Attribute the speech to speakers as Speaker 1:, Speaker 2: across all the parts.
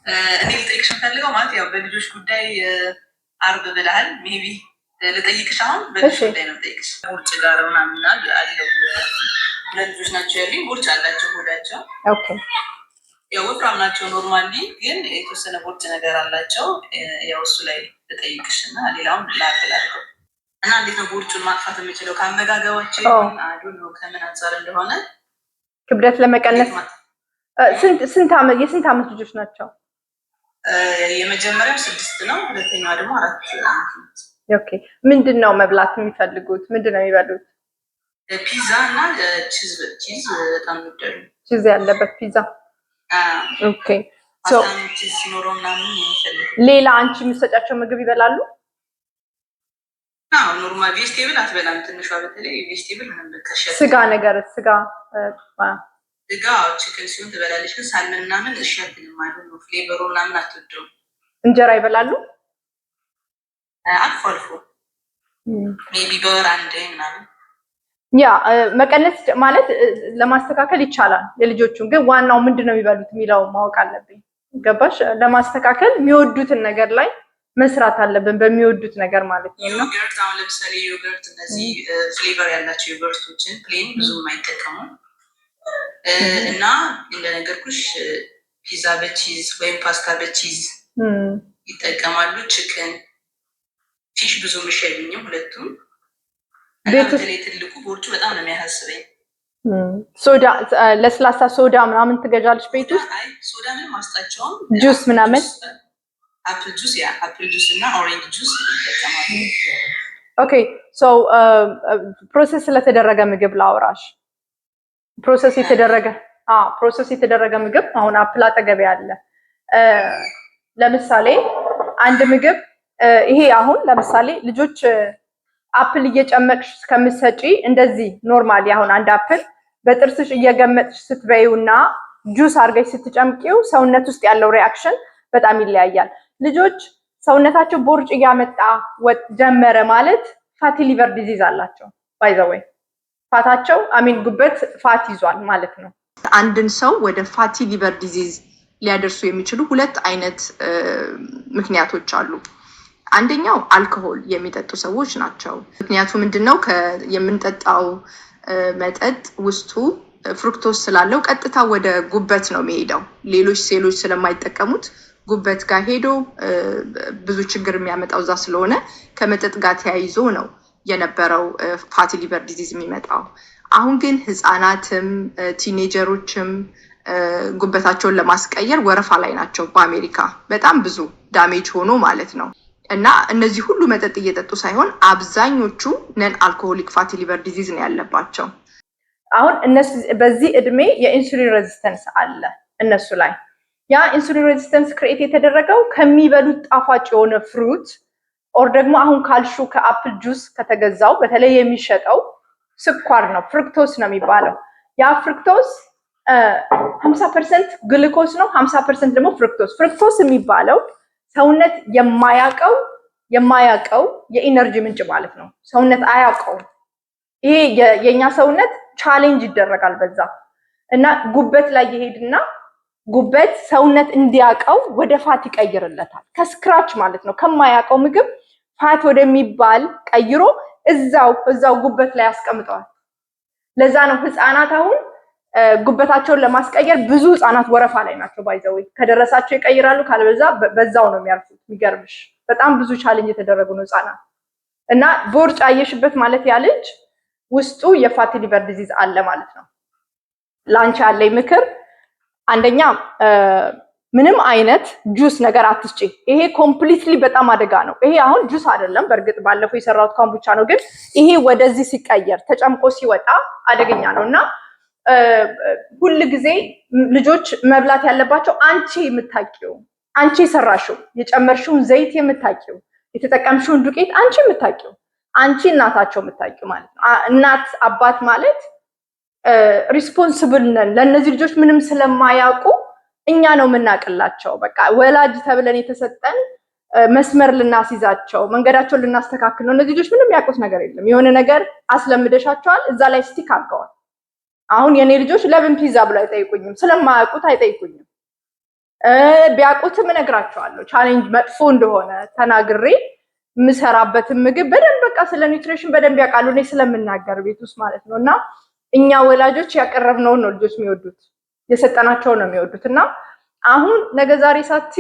Speaker 1: እኔ ልጠይቅሽ የምፈልገው ማለት ያው በልጆች ጉዳይ አርብ ብለሃል። ሜቢ ልጠይቅሽ አሁን በልጆች ጉዳይ ነው ልጠይቅሽ። ውጭ ጋር ምናምን አለው ሁለት ልጆች ናቸው ያሉኝ። ቦርጭ አላቸው ሆዳቸው ያው ወፍራም ናቸው ኖርማሊ፣ ግን የተወሰነ ቦርጭ ነገር አላቸው። ያው እሱ ላይ ልጠይቅሽ እና ሌላውን ላብል አድርገው እና እንዴት ነው ቦርጩን ማጥፋት የምችለው? ከአመጋገባቸው አዱ ነው ከምን አንጻር እንደሆነ
Speaker 2: ክብደት ለመቀነስ የስንት ዓመት ልጆች ናቸው?
Speaker 1: የመጀመሪያው 6 ነው፣ ሁለተኛዋ ደግሞ 4 ዓመት ናት።
Speaker 2: ኦኬ ምንድን ነው መብላት የሚፈልጉት? ምንድን ነው የሚበሉት?
Speaker 1: ፒዛ እና ቺዝ በጣም የሚወደዱ
Speaker 2: ቺዝ ያለበት ፒዛ። ኦኬ
Speaker 1: ቺዝ ሲኖረው ምናምን የሚፈልጉ።
Speaker 2: ሌላ አንቺ የምትሰጫቸው ምግብ ይበላሉ?
Speaker 1: ኖርማል ቬጅቴብል አትበላም ትንሿ፣ በተለይ ቬጅቴብል
Speaker 2: ስጋ ነገር ስጋ
Speaker 1: ቺክን ሲሆን ትበላለች፣ ግን ሳልመን ምናምን እሺ አትልም ማለት ነው። ፍሌቨሩ ምናምን አትወደውም።
Speaker 2: እንጀራ ይበላሉ?
Speaker 1: አልፎ አልፎ ሜቢ በወር አንዴ ምናምን።
Speaker 2: ያ መቀነስ ማለት ለማስተካከል ይቻላል የልጆቹን፣ ግን ዋናው ምንድነው የሚበሉት የሚለው ማወቅ አለብኝ። ገባሽ? ለማስተካከል የሚወዱትን ነገር ላይ መስራት አለብን፣ በሚወዱት ነገር ማለት ነው።
Speaker 1: ዮገርት አሁን ለምሳሌ ዮገርት፣ እነዚህ ፍሌቨር ያላቸው ዮገርቶችን ፕሌን ብዙም አይጠቀሙም። እና እንደነገርኩሽ ፒዛ በቺዝ ወይም ፓስታ በቺዝ ይጠቀማሉ። ቺክን፣ ፊሽ ብዙ ምሽልኝም ሁለቱም። በተለይ ትልቁ ቦርጩ በጣም ነው የሚያሳስበኝ።
Speaker 2: ሶዳ፣ ለስላሳ ሶዳ ምናምን ትገዣለሽ ቤት ውስጥ?
Speaker 1: አይ ሶዳ ምንም አስጣቸውም።
Speaker 2: ጁስ ምናምን
Speaker 1: አፕል ጁስ፣ ያ አፕል ጁስ እና ኦሬንጅ ጁስ ይጠቀማሉ።
Speaker 2: ኦኬ ሶ ፕሮሰስ ስለተደረገ ምግብ ላውራሽ። ፕሮሰስ የተደረገ ምግብ አሁን አፕል አጠገቤ አለ። ለምሳሌ አንድ ምግብ ይሄ አሁን ለምሳሌ ልጆች አፕል እየጨመቅሽ ከምትሰጪ እንደዚህ ኖርማሊ አሁን አንድ አፕል በጥርስሽ እየገመጥሽ ስትበይውና ጁስ አድርገሽ ስትጨምቂው ሰውነት ውስጥ ያለው ሪአክሽን በጣም ይለያያል። ልጆች ሰውነታቸው ቦርጭ እያመጣ ጀመረ ማለት ፋቲ ሊቨር ዲዚዝ አላቸው። ባይ ዘ ዌይ ፋታቸው ጉበት ፋት ይዟል ማለት ነው። አንድን ሰው ወደ ፋቲ ሊቨር ዲዚዝ ሊያደርሱ የሚችሉ ሁለት አይነት ምክንያቶች አሉ። አንደኛው አልኮሆል የሚጠጡ ሰዎች ናቸው። ምክንያቱ ምንድነው? የምንጠጣው መጠጥ ውስጡ ፍሩክቶስ ስላለው ቀጥታ ወደ ጉበት ነው የሚሄደው። ሌሎች ሴሎች ስለማይጠቀሙት ጉበት ጋር ሄዶ ብዙ ችግር የሚያመጣው እዛ ስለሆነ ከመጠጥ ጋር ተያይዞ ነው የነበረው ፋቲ ሊቨር ዲዚዝ የሚመጣው። አሁን ግን ህፃናትም ቲኔጀሮችም ጉበታቸውን ለማስቀየር ወረፋ ላይ ናቸው። በአሜሪካ በጣም ብዙ ዳሜጅ ሆኖ ማለት ነው። እና እነዚህ ሁሉ መጠጥ እየጠጡ ሳይሆን አብዛኞቹ ነን አልኮሆሊክ ፋቲ ሊቨር ዲዚዝ ነው ያለባቸው። አሁን እነሱ በዚህ እድሜ የኢንሱሊን ሬዚስተንስ አለ እነሱ ላይ። ያ ኢንሱሊን ሬዚስተንስ ክሬት የተደረገው ከሚበሉት ጣፋጭ የሆነ ፍሩት ኦር ደግሞ አሁን ካልሹ ከአፕል ጁስ ከተገዛው በተለይ የሚሸጠው ስኳር ነው፣ ፍሩክቶስ ነው የሚባለው። ያ ፍሩክቶስ 50% ግሉኮስ ነው፣ 50% ደግሞ ፍሩክቶስ። ፍሩክቶስ የሚባለው ሰውነት የማያውቀው የኢነርጂ ምንጭ ማለት ነው። ሰውነት አያውቀውም። ይሄ የኛ ሰውነት ቻሌንጅ ይደረጋል በዛ እና ጉበት ላይ ይሄድና ጉበት ሰውነት እንዲያውቀው ወደ ፋት ይቀይርለታል። ከስክራች ማለት ነው። ከማያውቀው ምግብ ፋት ወደሚባል ቀይሮ እዛው ጉበት ላይ ያስቀምጠዋል። ለዛ ነው ህፃናት አሁን ጉበታቸውን ለማስቀየር ብዙ ህፃናት ወረፋ ላይ ናቸው። ባይዘው ከደረሳቸው ይቀይራሉ፣ ካልበዛ በዛው ነው የሚያርፉት። የሚገርምሽ በጣም ብዙ ቻሌንጅ የተደረጉ ነው ህፃናት። እና ቦርጭ አየሽበት ማለት ያ ልጅ ውስጡ የፋቲ ሊቨር ዲዚዝ አለ ማለት ነው። ላንቺ ያለኝ ምክር አንደኛ ምንም አይነት ጁስ ነገር አትስጪ። ይሄ ኮምፕሊትሊ በጣም አደጋ ነው። ይሄ አሁን ጁስ አይደለም፣ በእርግጥ ባለፈው የሰራሁት ካምቡቻ ነው፣ ግን ይሄ ወደዚህ ሲቀየር ተጨምቆ ሲወጣ አደገኛ ነው። እና ሁል ጊዜ ልጆች መብላት ያለባቸው አንቺ የምታውቂው፣ አንቺ የሰራሽው፣ የጨመርሽውን ዘይት የምታውቂው፣ የተጠቀምሽውን ዱቄት አንቺ የምታውቂው፣ አንቺ እናታቸው የምታውቂው ማለት ነው። እናት አባት ማለት ሪስፖንሲብል ነን። ለእነዚህ ልጆች ምንም ስለማያውቁ እኛ ነው የምናቅላቸው። በቃ ወላጅ ተብለን የተሰጠን መስመር ልናስይዛቸው፣ መንገዳቸውን ልናስተካክል ነው። እነዚህ ልጆች ምንም ያውቁት ነገር የለም። የሆነ ነገር አስለምደሻቸዋል፣ እዛ ላይ ስቲክ አድርገዋል። አሁን የኔ ልጆች ለምን ፒዛ ብሎ አይጠይቁኝም፣ ስለማያውቁት አይጠይቁኝም። ቢያውቁትም እነግራቸዋለሁ ቻሌንጅ መጥፎ እንደሆነ ተናግሬ የምሰራበትን ምግብ በደንብ በቃ ስለ ኒውትሪሽን በደንብ ያውቃሉ እኔ ስለምናገር ቤት ውስጥ ማለት ነው። እና እኛ ወላጆች ያቀረብነውን ነው ልጆች የሚወዱት የሰጠናቸው ነው የሚወዱት። እና አሁን ነገ ዛሬ ሳቲ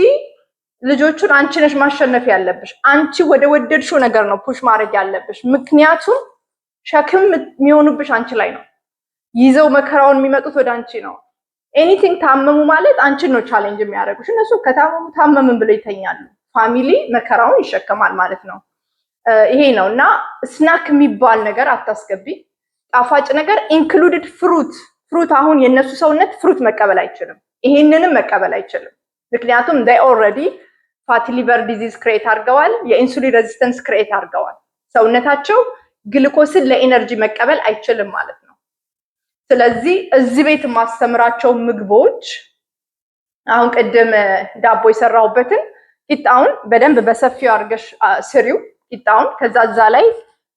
Speaker 2: ልጆቹን አንቺ ነሽ ማሸነፍ ያለብሽ። አንቺ ወደ ወደድሽው ነገር ነው ፑሽ ማድረግ ያለብሽ። ምክንያቱም ሸክም የሚሆኑብሽ አንቺ ላይ ነው። ይዘው መከራውን የሚመጡት ወደ አንቺ ነው። ኤኒቲንግ ታመሙ ማለት አንቺን ነው ቻሌንጅ የሚያደርጉሽ። እነሱ ከታመሙ ታመምን ብለው ይተኛሉ። ፋሚሊ መከራውን ይሸከማል ማለት ነው። ይሄ ነው እና ስናክ የሚባል ነገር አታስገቢ። ጣፋጭ ነገር ኢንክሉድድ ፍሩት አሁን የነሱ ሰውነት ፍሩት መቀበል አይችልም። ይሄንንም መቀበል አይችልም። ምክንያቱም they already ፋቲ ሊቨር ዲዚዝ ክሬት አድርገዋል። የኢንሱሊን ሬዚስተንስ ክሬት አድርገዋል። ሰውነታቸው ግሉኮስን ለኢነርጂ መቀበል አይችልም ማለት ነው። ስለዚህ እዚህ ቤት ማስተምራቸው ምግቦች አሁን ቅድም ዳቦ የሰራሁበትን ቂጣውን በደንብ በሰፊው አድርገሽ ስሪው ቂጣውን። ከዛ እዛ ላይ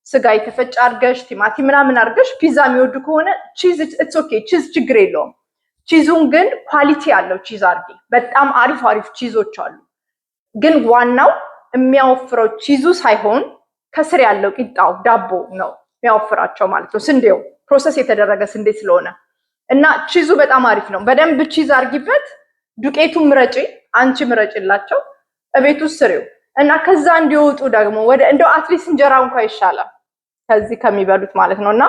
Speaker 2: ስጋ የተፈጨ አድርገሽ ቲማቲም ምናምን አድርገሽ ፒዛ የሚወዱ ከሆነ ቺዝ ኢትስ ኦኬ ቺዝ ችግር የለውም። ቺዙን ግን ኳሊቲ ያለው ቺዝ አድርጊ። በጣም አሪፍ ቺዞች አሉ። ግን ዋናው የሚያወፍረው ቺዙ ሳይሆን ከስር ያለው ቂጣው ዳቦ ነው የሚያወፍራቸው ማለት ነው። ስንዴው ፕሮሰስ የተደረገ ስንዴ ስለሆነ እና ቺዙ በጣም አሪፍ ነው። በደንብ ቺዝ አድርጊበት። ዱቄቱን ምረጪ፣ አንቺ ምረጪላቸው እቤት ውስጥ ስሪው እና ከዛ እንዲወጡ ደግሞ ወደ እንደው አትሊስት እንጀራ እንኳን ይሻላል ከዚህ ከሚበሉት ማለት ነው። እና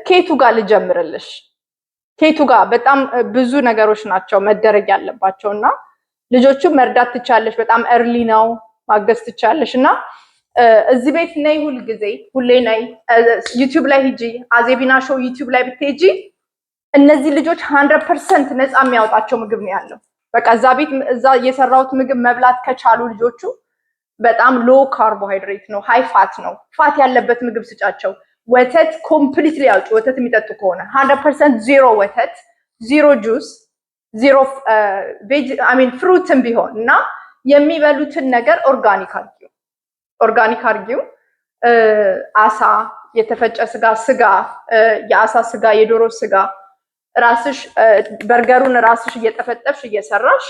Speaker 2: ኬቱ ጋር ልጀምርልሽ። ኬቱ ጋር በጣም ብዙ ነገሮች ናቸው መደረግ ያለባቸው እና ልጆቹ መርዳት ትቻለሽ። በጣም እርሊ ነው ማገዝ ትቻለሽ። እና እዚህ ቤት ነይ ሁሌ ነይ። ዩቲዩብ ላይ ሂጂ፣ አዜቢና ሾው ዩቲዩብ ላይ ብትሄጂ እነዚህ ልጆች 100% ነፃ የሚያወጣቸው ምግብ ነው ያለው። በቃ እዛ የሰራሁት ምግብ መብላት ከቻሉ ልጆቹ በጣም ሎ ካርቦሃይድሬት ነው፣ ሃይ ፋት ነው። ፋት ያለበት ምግብ ስጫቸው። ወተት ኮምፕሊትሊ ያውጡ። ወተት የሚጠጡ ከሆነ 100% ዜሮ ወተት፣ ዜሮ ጁስ፣ ዜሮ ፍሩትም ቢሆን እና የሚበሉትን ነገር ኦርጋኒክ አርጊው። አሳ፣ የተፈጨ ስጋ፣ የአሳ ስጋ፣ የዶሮ ስጋ ራስሽ በርገሩን ራስሽ እየጠፈጠፍሽ እየሰራሽ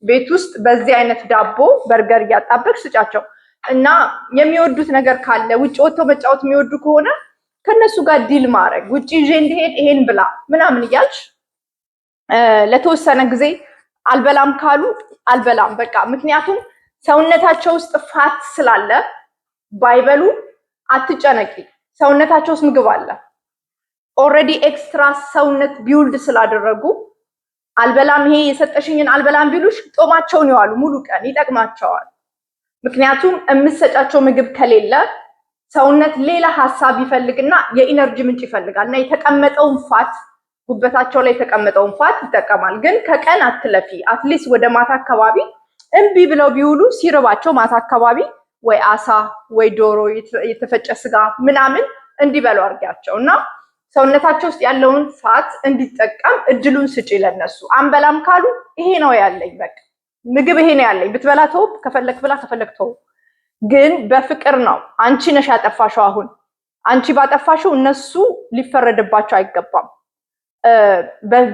Speaker 2: ቤት ውስጥ በዚህ አይነት ዳቦ በርገር እያጣበቅሽ ስጫቸው እና የሚወዱት ነገር ካለ ውጭ ወጥተው መጫወት የሚወዱ ከሆነ ከነሱ ጋር ዲል ማድረግ ውጭ ይዤ እንዲሄድ ይሄን ብላ ምናምን እያልሽ ለተወሰነ ጊዜ አልበላም ካሉ አልበላም በቃ። ምክንያቱም ሰውነታቸው ውስጥ ፋት ስላለ ባይበሉ አትጨነቂ። ሰውነታቸው ውስጥ ምግብ አለ ኦልሬዲ ኤክስትራ ሰውነት ቢውልድ ስላደረጉ አልበላም ይሄ የሰጠሽኝን አልበላም ቢሉሽ ጦማቸውን ይዋሉ ሙሉ ቀን ይጠቅማቸዋል። ምክንያቱም የምትሰጫቸው ምግብ ከሌለ ሰውነት ሌላ ሀሳብ ይፈልግና የኢነርጂ ምንጭ ይፈልጋል እና የተቀመጠውን ፋት ጉበታቸው ላይ የተቀመጠውን ፋት ይጠቀማል። ግን ከቀን አትለፊ። አትሊስት ወደ ማታ አካባቢ እምቢ ብለው ቢውሉ ሲርባቸው ማታ አካባቢ ወይ አሳ ወይ ዶሮ የተፈጨ ስጋ ምናምን እንዲበሉ አድርጊያቸው እና ሰውነታቸው ውስጥ ያለውን ፋት እንዲጠቀም እድሉን ስጪ ለነሱ። አንበላም ካሉ ይሄ ነው ያለኝ በቃ ምግብ ይሄ ነው ያለኝ፣ ብትበላ ተው፣ ከፈለክ ብላ ከፈለክ ተው። ግን በፍቅር ነው። አንቺ ነሽ ያጠፋሽው። አሁን አንቺ ባጠፋሽው እነሱ ሊፈረድባቸው አይገባም።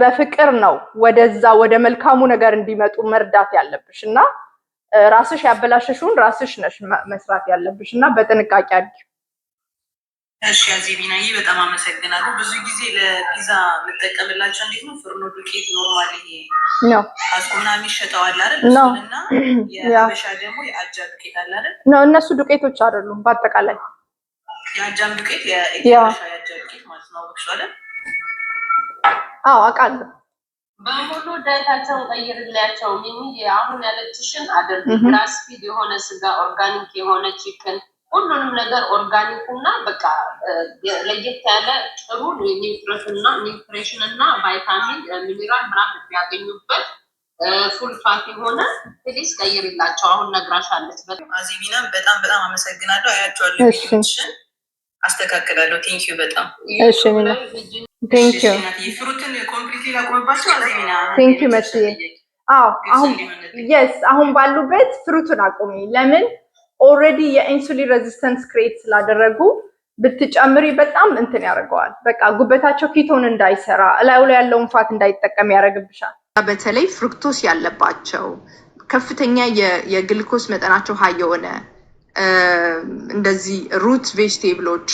Speaker 2: በፍቅር ነው ወደዛ ወደ መልካሙ ነገር እንዲመጡ መርዳት ያለብሽ እና ራስሽ ያበላሸሽውን ራስሽ ነሽ መስራት ያለብሽ እና በጥንቃቄ አድርጊ።
Speaker 1: እሺ አዜቢናዬ በጣም አመሰግናለሁ። ብዙ ጊዜ ለፒዛ የምጠቀምላቸው እንዴት ነው ፍርኖ ዱቄት ኖርማል ይሄ
Speaker 2: ነው
Speaker 1: አስቆና የሚሸጠው አለ አይደል? እሱንና የሀበሻ ደግሞ የአጃ ዱቄት አለ አይደል?
Speaker 2: ነው እነሱ ዱቄቶች አይደሉም። በአጠቃላይ
Speaker 1: የአጃም ዱቄት የሀበሻ የአጃ ዱቄት ማለት ነው። አውቅሽ አይደል?
Speaker 2: አዎ አውቃለሁ።
Speaker 3: በሙሉ ዳይታቸውን ቀይርላቸው። ሚሚ አሁን ያለችሽን አድርግ። ግራስ ፊድ የሆነ ስጋ፣ ኦርጋኒክ የሆነ ቺክን፣ ሁሉንም ነገር ኦርጋኒክ እና በቃ ለየት ያለ ጥሩ ኒውትሪሽን እና ቫይታሚን ሚኒራል ምናምን የሚያገኙበት ፉል ፋት የሆነ ፕሊስ ቀይርላቸው። አሁን ነግራሻለች።
Speaker 1: አዜቢናም በጣም በጣም አመሰግናለሁ። አያቸዋለሁ፣ ቪዲዮችን አስተካክላለሁ። ቴንኪዩ በጣም
Speaker 2: እሺ። ቴንኪዩ
Speaker 1: ፍሩትን ኮምፕሊትሊ ላቆምባቸው አዜቢና።
Speaker 2: ቴንኪዩ መስዬ። አዎ አሁን የስ አሁን ባሉበት ፍሩቱን አቁሚ። ለምን ኦልሬዲ የኢንሱሊን ሬዚስተንስ ክሬት ስላደረጉ ብትጨምሪ በጣም እንትን ያደርገዋል። በቃ ጉበታቸው ኪቶን እንዳይሰራ እላዩ ላይ ያለውን ፋት እንዳይጠቀም ያደርግብሻል። በተለይ ፍሩክቶስ ያለባቸው ከፍተኛ የግልኮስ መጠናቸው ሀይ የሆነ እንደዚህ ሩት ቬጅቴብሎች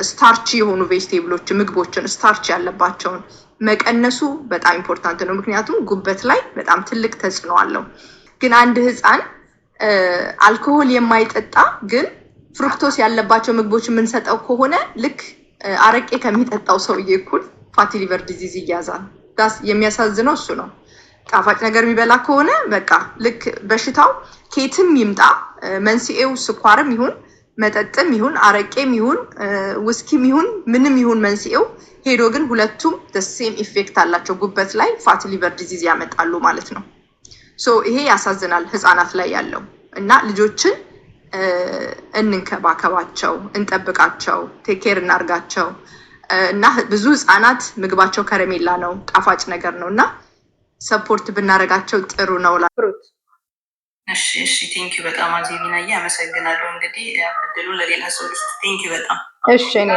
Speaker 2: ስታርች የሆኑ ቬጅቴብሎች ምግቦችን ስታርች ያለባቸውን መቀነሱ በጣም ኢምፖርታንት ነው። ምክንያቱም ጉበት ላይ በጣም ትልቅ ተጽዕኖ አለው። ግን አንድ ህፃን አልኮሆል የማይጠጣ ግን ፍሩክቶስ ያለባቸው ምግቦች የምንሰጠው ከሆነ ልክ አረቄ ከሚጠጣው ሰውዬ እኩል ፋቲ ሊቨር ዲዚዝ ይያዛል። የሚያሳዝነው እሱ ነው። ጣፋጭ ነገር የሚበላ ከሆነ በቃ ልክ በሽታው ኬትም ይምጣ መንስኤው ስኳርም ይሁን መጠጥም ይሁን አረቄም ይሁን ውስኪም ይሁን ምንም ይሁን መንስኤው ሄዶ ግን ሁለቱም ሴም ኢፌክት አላቸው ጉበት ላይ ፋቲ ሊቨር ዲዚዝ ያመጣሉ ማለት ነው። ሶ ይሄ ያሳዝናል ህፃናት ላይ ያለው እና ልጆችን እንንከባከባቸው፣ እንጠብቃቸው፣ ቴክ ኬር እናርጋቸው እና ብዙ ህፃናት ምግባቸው ከረሜላ ነው፣ ጣፋጭ ነገር ነው እና ሰፖርት ብናረጋቸው ጥሩ ነው።
Speaker 1: እሺ ቴንክ ዩ በጣም አዜቢናዬ አመሰግናለሁ። እንግዲህ እድሉን ለሌላ ሰው ልስጥ። ቴንክ ዩ በጣም
Speaker 2: እሺ። እኔ